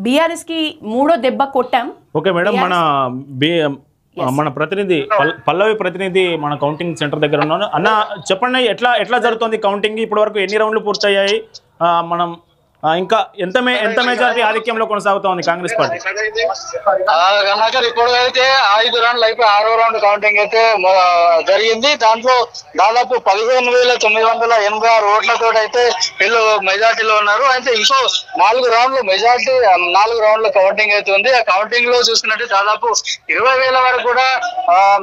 BRS కి మూడో దెబ్బ కొట్టాం. ఓకే మేడం, మన ప్రతినిధి పల్లవి ప్రతినిధి మన కౌంటింగ్ సెంటర్ దగ్గర ఉన్నాను. అన్న చెప్పండి, ఎట్లా జరుగుతుంది కౌంటింగ్? ఇప్పటి వరకు ఎన్ని రౌండ్లు పూర్తయ్యాయి? మనం ఇంకా ఎంత మెజారిటీ ఆధిక్యంలో కొనసాగుతా ఉంది కాంగ్రెస్ పార్టీ? ఇప్పుడు అయితే 5 రౌండ్లు అయిపోయి 6వ రౌండ్ కౌంటింగ్ అయితే జరిగింది. దాంట్లో దాదాపు 15,986 ఓట్లతో అయితే వీళ్ళు మెజార్టీలో ఉన్నారు. అయితే ఇంకో 4 రౌండ్లు మెజార్టీ 4 రౌండ్ల కౌంటింగ్ అయితే ఉంది. ఆ కౌంటింగ్ లో చూసుకున్నట్టు దాదాపు 20,000 వరకు కూడా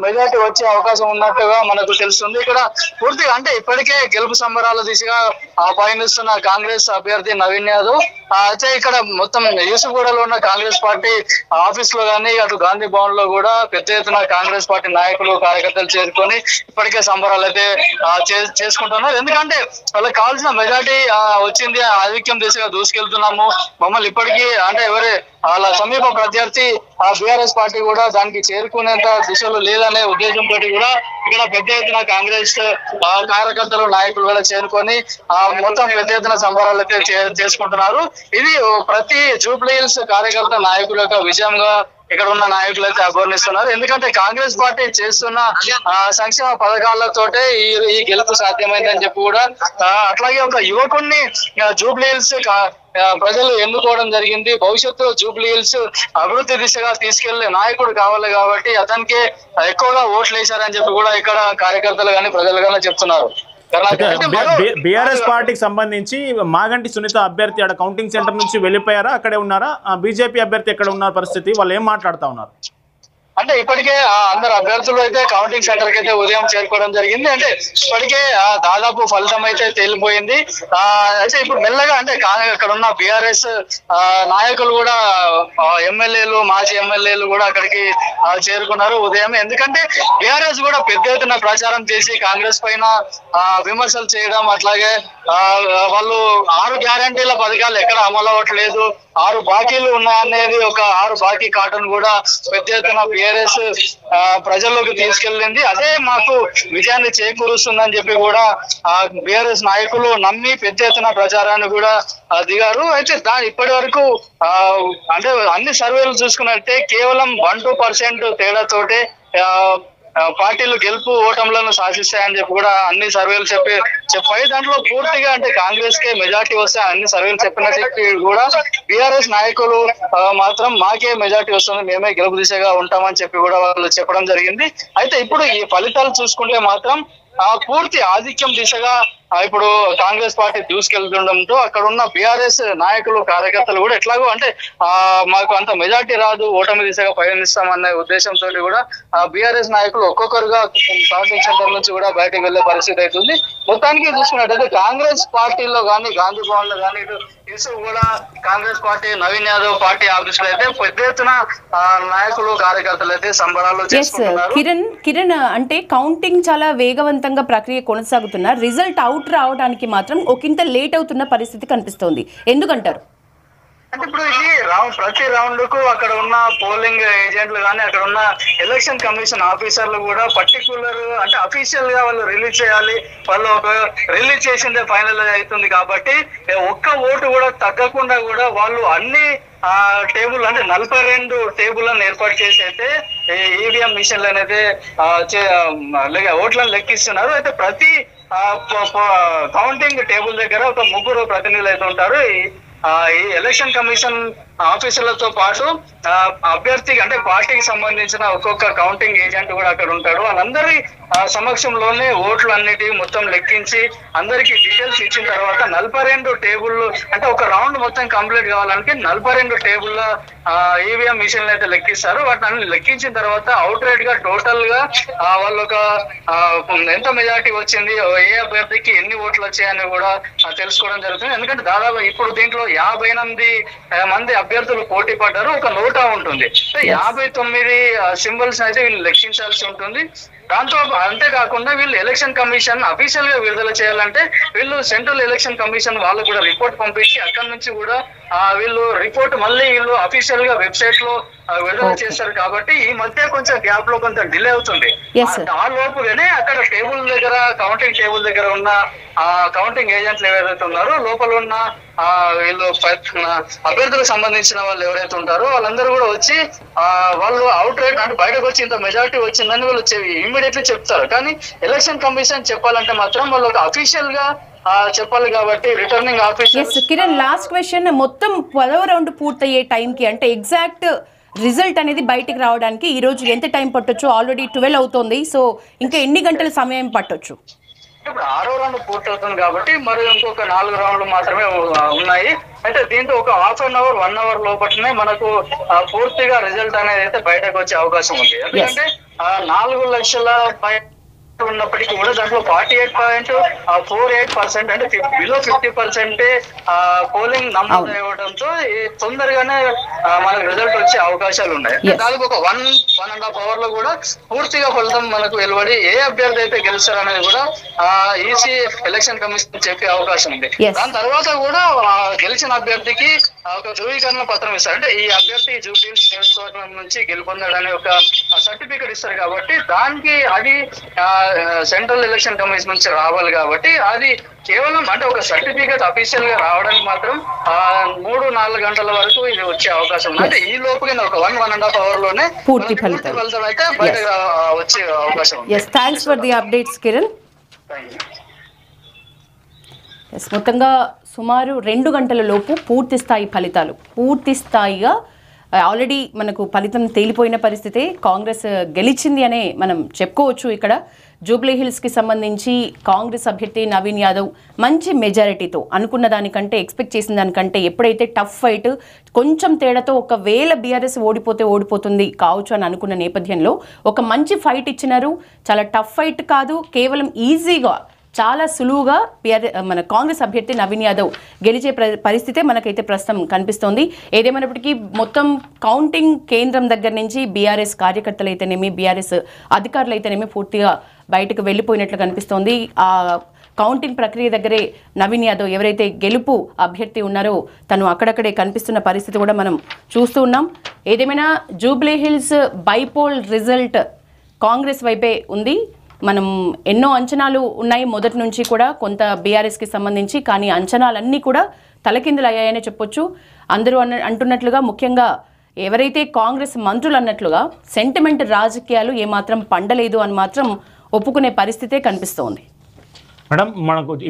మెజార్టీ వచ్చే అవకాశం ఉన్నట్టుగా మనకు తెలుస్తుంది. ఇక్కడ పూర్తిగా అంటే ఇప్పటికే గెలుపు సంబరాల దిశగా పయనిస్తున్న కాంగ్రెస్ అభ్యర్థి నవీన్ యాదవ్ అయితే ఇక్కడ మొత్తం యూసుఫ్గూడలో ఉన్న కాంగ్రెస్ పార్టీ ఆఫీస్ లో గానీ అటు గాంధీ భవన్ లో కూడా పెద్ద ఎత్తున కాంగ్రెస్ పార్టీ నాయకులు కార్యకర్తలు చేరుకొని ఇప్పటికే సంబరాలు అయితే చేసుకుంటున్నారు. ఎందుకంటే వాళ్ళకి కావాల్సిన మెజార్టీ వచ్చింది, ఆధిక్యం దిశగా దూసుకెళ్తున్నాము, మమ్మల్ని ఇప్పటికీ అంటే వాళ్ళ సమీప ప్రత్యర్థి బీఆర్ఎస్ పార్టీ కూడా దానికి చేరుకునేంత దిశలో లేదనే ఉద్దేశంతో కూడా ఇక్కడ పెద్ద ఎత్తున కాంగ్రెస్ కార్యకర్తలు నాయకులు కూడా చేరుకొని మొత్తం పెద్ద ఎత్తున సంబరాలు అయితే చేసుకుంటున్నారు. ఇది ప్రతి జూబ్లీ హిల్స్ కార్యకర్త నాయకుల యొక్క విజయంగా ఇక్కడ ఉన్న నాయకులు అయితే అభివర్ణిస్తున్నారు. ఎందుకంటే కాంగ్రెస్ పార్టీ చేస్తున్న సంక్షేమ పథకాలతోటే ఈ గెలుపు సాధ్యమైందని చెప్పి కూడా అట్లాగే ఒక యువకుడిని జూబ్లీ హిల్స్ ప్రజలు ఎన్నుకోవడం జరిగింది. భవిష్యత్తులో జూబ్లీ హిల్స్ అభివృద్ధి దిశగా తీసుకెళ్లే నాయకుడు కావాలి కాబట్టి అతనికి ఎక్కువగా ఓట్లు వేశారని చెప్పి కూడా ఇక్కడ కార్యకర్తలు కానీ ప్రజలు కానీ చెప్తున్నారు. బీఆర్ఎస్ పార్టీకి సంబంధించి మాగంటి సునీత అభ్యర్థి ఆడ కౌంటింగ్ సెంటర్ నుంచి వెళ్ళిపోయారా, అక్కడే ఉన్నారా? బీజేపీ అభ్యర్థి ఎక్కడ ఉన్న పరిస్థితి, వాళ్ళు ఏం మాట్లాడుతూ ఉన్నారు? అంటే ఇప్పటికే అందరు అభ్యర్థులు అయితే కౌంటింగ్ సెంటర్ కి అయితే ఉదయం చేరుకోవడం జరిగింది. అంటే ఇప్పటికే దాదాపు ఫలితం అయితే తేలిపోయింది. అయితే ఇప్పుడు మెల్లగా అంటే అక్కడ ఉన్న బీఆర్ఎస్ నాయకులు కూడా ఎమ్మెల్యేలు మాజీ ఎమ్మెల్యేలు కూడా అక్కడికి చేరుకున్నారు ఉదయం. ఎందుకంటే బీఆర్ఎస్ కూడా పెద్ద ఎత్తున ప్రచారం చేసి కాంగ్రెస్ పైన విమర్శలు చేయడం, అట్లాగే వాళ్ళు 6 గ్యారంటీల పథకాలు ఎక్కడ అమలు అవ్వట్లేదు, 6 బాకీలు ఉన్నాయనేది ఒక 6 బాకీ కార్డును కూడా పెద్ద ఎత్తున బీఆర్ఎస్ ప్రజల్లోకి తీసుకెళ్ళింది. అదే మాకు విజయాన్ని చేకూరుస్తుందని చెప్పి కూడా బీఆర్ఎస్ నాయకులు నమ్మి పెద్ద ఎత్తున ప్రచారాన్ని కూడా దిగారు. అయితే ఇప్పటి వరకు అంటే అన్ని సర్వేలు చూసుకున్నట్టే కేవలం 1-2% తేడాతోటే పార్టీలు గెలుపు ఓటములను సాధిస్తాయని చెప్పి కూడా అన్ని సర్వేలు చెప్పాయి. దాంట్లో పూర్తిగా అంటే కాంగ్రెస్ కే మెజార్టీ వస్తే అన్ని సర్వేలు చెప్పి కూడా బీఆర్ఎస్ నాయకులు మాత్రం మాకే మెజార్టీ వస్తుంది, మేమే గెలుపు దిశగా ఉంటామని చెప్పి కూడా వాళ్ళు చెప్పడం జరిగింది. అయితే ఇప్పుడు ఈ ఫలితాలు చూసుకుంటే మాత్రం పూర్తి ఆధిక్యం దిశగా ఇప్పుడు కాంగ్రెస్ పార్టీ దూసుకెళ్తుండడంతో అక్కడ ఉన్న బీఆర్ఎస్ నాయకులు కార్యకర్తలు కూడా ఎట్లాగో అంటే మాకు అంత మెజార్టీ రాదు, ఓటమి దిశగా పయనిస్తామనే ఉద్దేశంతో కూడా బీఆర్ఎస్ నాయకులు ఒక్కొక్కరుగా కౌంటింగ్ సెంటర్ నుంచి కూడా బయటకు వెళ్లే పరిస్థితి అవుతుంది. మొత్తానికి చూసుకున్నట్టయితే కాంగ్రెస్ పార్టీలో కానీ గాంధీ భవన్ లో కానీ ఇసు కూడా Congress party Naveen Yadav party office లో అయితే పెద్ద ఎత్తున నాయకులు కార్యకర్తలు అయితే సంబరాలు చేసుకుంటున్నారు. కిరణ్ అంటే కౌంటింగ్ చాలా వేగవంతంగా ప్రక్రియ కొనసాగుతున్న రిజల్ట్ అవుట్ రావడానికి మాత్రం ఒకంత లేట్ అవుతున్న పరిస్థితి కనిపిస్తోంది, ఎందుకంటారు? అంటే ఇప్పుడు ఇది ప్రతి రౌండ్ కు అక్కడ ఉన్న పోలింగ్ ఏజెంట్లు కానీ అక్కడ ఉన్న ఎలక్షన్ కమిషన్ ఆఫీసర్లు కూడా పర్టికులర్ అంటే అఫీషియల్ గా వాళ్ళు రిలీజ్ చేయాలి, వాళ్ళు ఒక రిలీజ్ చేసిందే ఫైనల్ అవుతుంది కాబట్టి ఒక్క ఓటు కూడా తగ్గకుండా కూడా వాళ్ళు అన్ని టేబుల్ అంటే 42 టేబుల్లను ఏర్పాటు చేసి అయితే ఈవీఎం మిషన్లు అనేది ఓట్లను లెక్కిస్తున్నారు. అయితే ప్రతి కౌంటింగ్ టేబుల్ దగ్గర ఒక 3 ప్రతినిధులు అయితే ఉంటారు. ఈ ఎలక్షన్ కమిషన్ ఆఫీసర్లతో పాటు అభ్యర్థికి అంటే పార్టీకి సంబంధించిన ఒక్కొక్క కౌంటింగ్ ఏజెంట్ కూడా అక్కడ ఉంటాడు. వాళ్ళందరి సమక్షంలోనే ఓట్లు అన్నిటి మొత్తం లెక్కించి అందరికి డీటెయిల్స్ ఇచ్చిన తర్వాత 42 టేబుల్ అంటే ఒక రౌండ్ మొత్తం కంప్లీట్ కావాలంటే 42 టేబుల్ ఈవీఎం మిషన్లు అయితే లెక్కిస్తారు. వాటిని లెక్కించిన తర్వాత అవుట్ రైట్ గా టోటల్ గా వాళ్ళు ఒక ఎంత మెజార్టీ వచ్చింది, ఏ అభ్యర్థికి ఎన్ని ఓట్లు వచ్చాయని కూడా తెలుసుకోవడం జరుగుతుంది. ఎందుకంటే దాదాపు ఇప్పుడు దీంట్లో 58 మంది అభ్యర్థులు పోటీ పడ్డారు, ఒక నోటా ఉంటుంది. 59 సింబల్స్ అయితే వీళ్ళు లెక్కించాల్సి ఉంటుంది. దాంతో అంతేకాకుండా వీళ్ళు ఎలక్షన్ కమిషన్ అఫీషియల్ గా విడుదల చేయాలంటే వీళ్ళు సెంట్రల్ ఎలక్షన్ కమిషన్ వాళ్ళు కూడా రిపోర్ట్ పంపించి అక్కడి నుంచి కూడా వీళ్ళు రిపోర్ట్ మళ్ళీ వీళ్ళు అఫీషియల్ గా వెబ్సైట్ లో విడుదల చేస్తారు. కాబట్టి ఈ మధ్య కొంచెం గ్యాప్ లో కొంచెం డిలే అవుతుంది. ఆ లోపుగానే అక్కడ టేబుల్ దగ్గర కౌంటింగ్ టేబుల్ దగ్గర ఉన్న కౌంటింగ్ ఏజెంట్లు ఏవైతే ఉన్నారో లోపల ఉన్న వీళ్ళు అభ్యర్థులకు సంబంధించిన వాళ్ళు ఎవరైతే ఉంటారో వాళ్ళందరూ కూడా వచ్చి వాళ్ళు అవుట్ రైట్ అంటే బయటకు వచ్చి ఇంత మెజారిటీ వచ్చిందని వాళ్ళు ఇమ్మీడియట్లీ చెప్తారు. కానీ ఎలక్షన్ కమిషన్ చెప్పాలంటే మాత్రం వాళ్ళు ఒక అఫీషియల్ గా చెప్పాలి కాబట్టి returning officer. Kiran, last question, మొత్తం 10వ రౌండ్ పూర్తయ్యే టైంకి అంటే ఎగ్జాక్ట్ రిజల్ట్ అనేది బయటికి రావడానికి ఈ రోజు ఎంత టైం పట్టొచ్చు? ఆల్రెడీ 12 అవుతుంది, సో ఇంకా ఎన్ని గంటల సమయం పట్టొచ్చు? ఇప్పుడు 6వ రౌండ్ పూర్తవుతుంది కాబట్టి మరి ఇంకొక 4 రౌండ్లు మాత్రమే ఉన్నాయి. అయితే దీంతో ఒక హాఫ్ అన్ అవర్ 1 అవర్ లోపలనే మనకు పూర్తిగా రిజల్ట్ అనేది అయితే బయటకు వచ్చే అవకాశం ఉంది. ఎందుకంటే 4 లక్షల ఉన్నప్పటికీ కూడా దాంట్లో 48.48% అంటే బిలో 50% పోలింగ్ నమోదు అవ్వడంతో తొందరగానే మనకు రిజల్ట్ వచ్చే అవకాశాలు ఉన్నాయి. దాదాపు ఒక 1.5 అవర్ లో కూడా పూర్తిగా ఫలితం మనకు వెలువడి ఏ అభ్యర్థి అయితే గెలుస్తారనేది కూడా ఈసీ ఎలక్షన్ కమిషన్ చెప్పే అవకాశం ఉంది. దాని తర్వాత కూడా గెలిచిన అభ్యర్థికి ఒక ధృవీకరణ పత్రం ఇస్తారు. అంటే ఈ అభ్యర్థి జూబ్లీహిల్స్ నియోజకవర్గం నుంచి గెలుపొందాడనే ఒక సర్టిఫికేట్ ఇస్తారు. కాబట్టి దానికి అది సెంట్రల్ ఎలక్షన్ కమిషన్ నుంచి రావాలి. కాబట్టి అది కేవలం అంటే ఒక సర్టిఫికేట్ అఫీషియల్ గా రావడానికి మాత్రం 3-4 గంటల వరకు ఇది వచ్చే అవకాశం ఉంది. అంటే ఈ లోపుగా ఒక 1.5 అవర్ లోనే పూర్తి ఫలితం అయితే బయట వచ్చే అవకాశం ఉంది. Thanks for the updates Kiran. మొత్తంగా సుమారు 2 గంటల లోపు పూర్తి స్థాయిగా ఆల్రెడీ మనకు ఫలితం తేలిపోయిన పరిస్థితి. కాంగ్రెస్ గెలిచింది అనే మనం చెప్పుకోవచ్చు. ఇక్కడ జూబ్లీహిల్స్కి సంబంధించి కాంగ్రెస్ అభ్యర్థి నవీన్ యాదవ్ మంచి మెజారిటీతో అనుకున్న దానికంటే, ఎక్స్పెక్ట్ చేసిన దానికంటే ఎప్పుడైతే టఫ్ ఫైట్ కొంచెం తేడాతో ఒకవేళ బీఆర్ఎస్ ఓడిపోతుంది కావచ్చు అని అనుకున్న నేపథ్యంలో ఒక మంచి ఫైట్ ఇచ్చినారు. చాలా టఫ్ ఫైట్ కాదు, కేవలం ఈజీగా చాలా సులువుగా మన కాంగ్రెస్ అభ్యర్థి నవీన్ యాదవ్ గెలిచే పరిస్థితే మనకైతే ప్రస్తుతం కనిపిస్తోంది. ఏదేమైనప్పటికీ మొత్తం కౌంటింగ్ కేంద్రం దగ్గర నుంచి బీఆర్ఎస్ కార్యకర్తలు అయితేనేమి, బీఆర్ఎస్ అధికారులు అయితేనేమి పూర్తిగా బయటకు వెళ్ళిపోయినట్లు కనిపిస్తోంది. ఆ కౌంటింగ్ ప్రక్రియ దగ్గరే నవీన్ యాదవ్ ఎవరైతే గెలుపు అభ్యర్థి ఉన్నారో తను అక్కడక్కడే కనిపిస్తున్న పరిస్థితి కూడా మనం చూస్తూ ఉన్నాం. ఏదేమైనా జూబ్లీహిల్స్ బైపోల్ రిజల్ట్ కాంగ్రెస్ వైపే ఉంది. మనం ఎన్నో అంచనాలు ఉన్నాయి మొదటి నుంచి కూడా కొంత బీఆర్ఎస్కి సంబంధించి, కానీ అంచనాలన్నీ కూడా తలకిందులు అయ్యాయనే చెప్పొచ్చు. అందరూ అంటున్నట్లుగా, ముఖ్యంగా ఎవరైతే కాంగ్రెస్ మంత్రులు అన్నట్లుగా సెంటిమెంట్ రాజకీయాలు ఏమాత్రం పండలేదు అని మాత్రం ఒప్పుకునే పరిస్థితే కనిపిస్తోంది. మేడం, మనకు